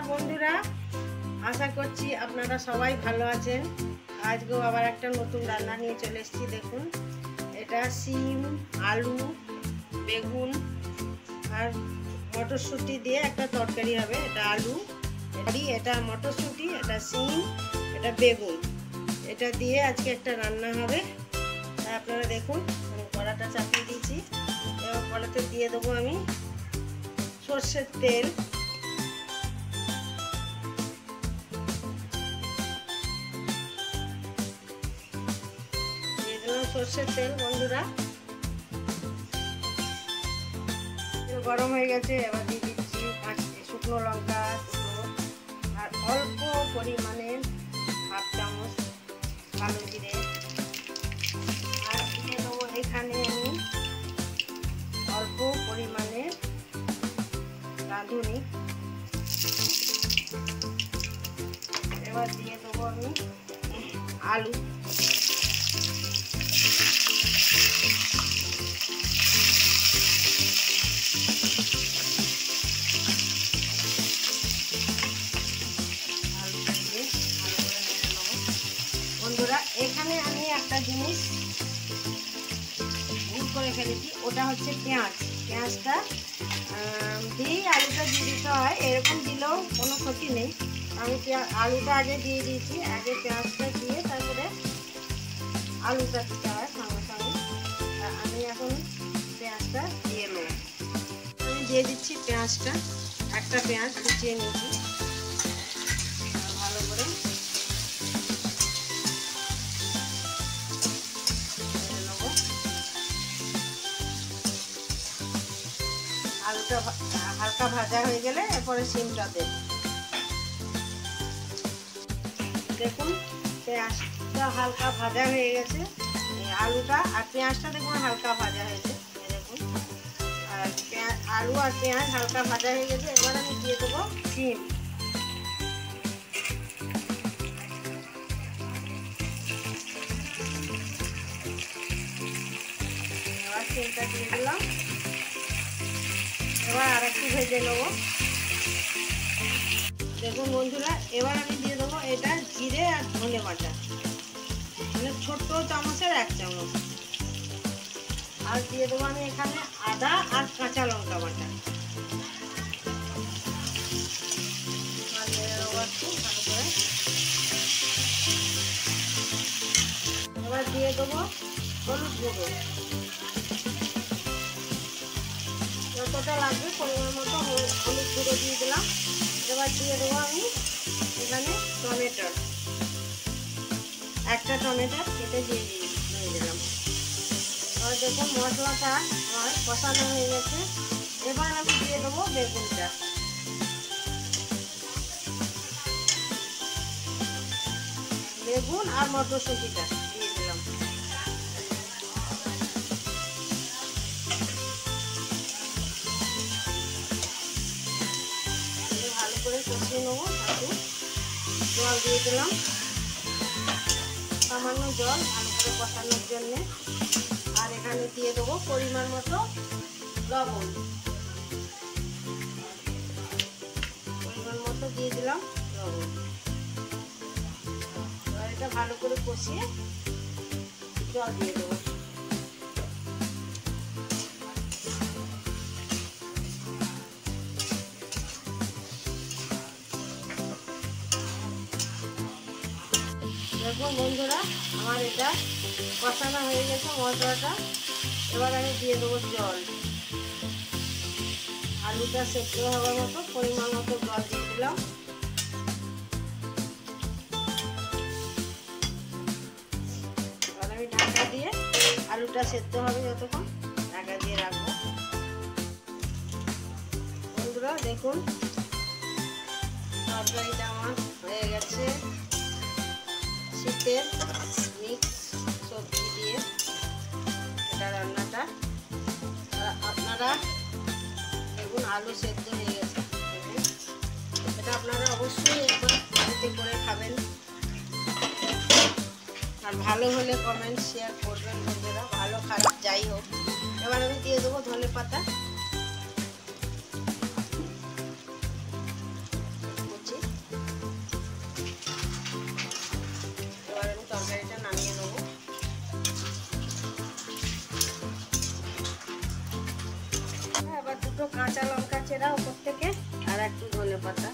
নমস্কার বন্ধুরা, আশা করছি আপনারা সবাই ভালো আছেন। আজকেও আবার একটা নতুন রান্না নিয়ে চলে এসেছি। দেখুন, এটা শিম, আলু, বেগুন আর মটরশুঁটি দিয়ে একটা তরকারি হবে। এটা আলু, এটা মটরশুঁটি, এটা শিম, এটা বেগুন, এটা দিয়ে আজকে একটা রান্না হবে। তাই আপনারা দেখুন, আমি কড়াটা চাপিয়ে দিয়েছি। এবার কড়াতে দিয়ে দেবো আমি সর্ষের তেল। সর্ষের তেল বন্ধুরা, গরম হয়ে গেছে। এবার দিয়ে দিচ্ছি 5টি শুকনো লঙ্কা আর অল্প পরিমাণে হাফ চামচ কালো জিরে, আর দিয়ে দেবো এখানে আমি অল্প পরিমাণে রাঁধুনি। এবার দিয়ে দেবো আমি আলু। বন্ধুরা, এখানে আমি একটা জিনিস ভুল করে ফেলেছি, ওটা হচ্ছে পেঁয়াজ। পেঁয়াজটা দিয়েই আলুটা দিয়ে দিতে হয়, এরকম দিলেও কোনো ক্ষতি নেই। আমি আলুটা আগে দিয়ে দিয়েছি, আগে পেঁয়াজটা দিয়ে তারপরে আলুটা দিতে হয় সঙ্গে সঙ্গে। আমি এখন পেঁয়াজটা দিয়ে নেব। আমি দিয়ে দিচ্ছি পেঁয়াজটা, একটা পেঁয়াজ কুচিয়ে নিয়েছি। ভালো করে আলুটা হালকা ভাজা হয়ে গেলে এরপরে শিমটা দেব। দেখুন, পেঁয়াজটা হালকা ভাজা হয়ে গেছে, আলুটা আর পেঁয়াজটা দেখুন হালকা ভাজা হয়েছে। দেখুন, আর আলু আর পেঁয়াজ হালকা ভাজা হয়ে গেছে। এবার আমি দিয়ে দেবো শিম। এবার শিমটা দিয়ে দিলাম। এবার আর একটু ভেজে নেবো। দেখুন বন্ধুরা, এবার আমি দিয়ে দেবো এটা জিরে আর ধনে বাটা, মানে ছোট্ট চামচের 1 চামচ। আর দিয়ে দেবো আমি এখানে আদা আর কাঁচা লঙ্কা বাটা। এবার দিয়ে দেবো হলুদ গুঁড়ো, যতটা লাগবে পরিমাণ মতো হলুদ গুঁড়ো দিয়ে দিলাম। এবার দিয়ে দেবো আমি এখানে টমেটো, একটা টমেটো কেটে দিয়ে দিলাম। এবার দেখুন মশলাটা আমার কষানো হয়ে গেছে। এবার আমি দিয়ে দেবো বেগুনটা। বেগুন আর মটরশুঁটিটা দিয়ে দিলাম। ভালো করে কষিয়ে নেবো। একটু জল দিয়ে দিলাম, সামান্য জল, ভালো করে কষানোর জন্যে। আর এখানে দিয়ে দেবো পরিমাণ মতো লবণ, পরিমাণ মতো দিয়ে দিলাম লবণ। এবার এটা ভালো করে কষিয়ে জল দিয়ে দেবো। দেখুন বন্ধুরা, আমার এটা কষানো হয়ে গেছে মশলাটা। এবার আমি দিয়ে দেবো জল। আলুটা সেদ্ধ হওয়ার মতো পরিমাণ মতো জল দিয়ে দিলাম। এবার আমি ঢাকা দিয়ে আলুটা সেদ্ধ হবে যতক্ষণ ঢাকা দিয়ে রাখবো। বন্ধুরা দেখুন, তরকারিটা আমার হয়ে গেছে। শীতের মিক্স সবজি দিয়ে এটা রান্নাটা। আপনারা দেখুন আলু সেদ্ধ হয়ে গেছে। এটা আপনারা অবশ্যই একবার বাড়িতে করে খাবেন, আর ভালো হলে কমেন্ট শেয়ার করবেন বন্ধুরা, ভালো খারাপ যাই হোক। এবার আমি দিয়ে দেবো ধনে পাতা। দুটো কাঁচা লঙ্কা চেরা ওপর থেকে, আর একটু ধনেপাতা।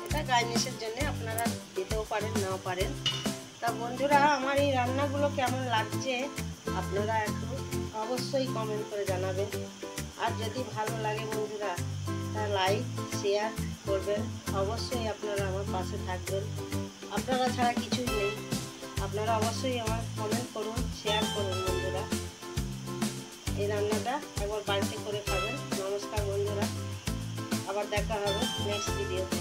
এটা গার্নিশের জন্য, আপনারা দিতেও পারেন নাও পারেন। তা বন্ধুরা, আমার এই রান্নাগুলো কেমন লাগছে আপনারা একটু অবশ্যই কমেন্ট করে জানাবেন। আর যদি ভালো লাগে বন্ধুরা, তা লাইক শেয়ার করবেন। অবশ্যই আপনারা আমার পাশে থাকবেন, আপনারা ছাড়া কিছুই নেই। আপনারা অবশ্যই আমার কমেন্ট করুন, শেয়ার করুন বন্ধুরা। এই রান্নাটা একবার বাড়িতে করে খাবেন। নমস্কার বন্ধুরা, আবার দেখা হবে নেক্সট ভিডিওতে।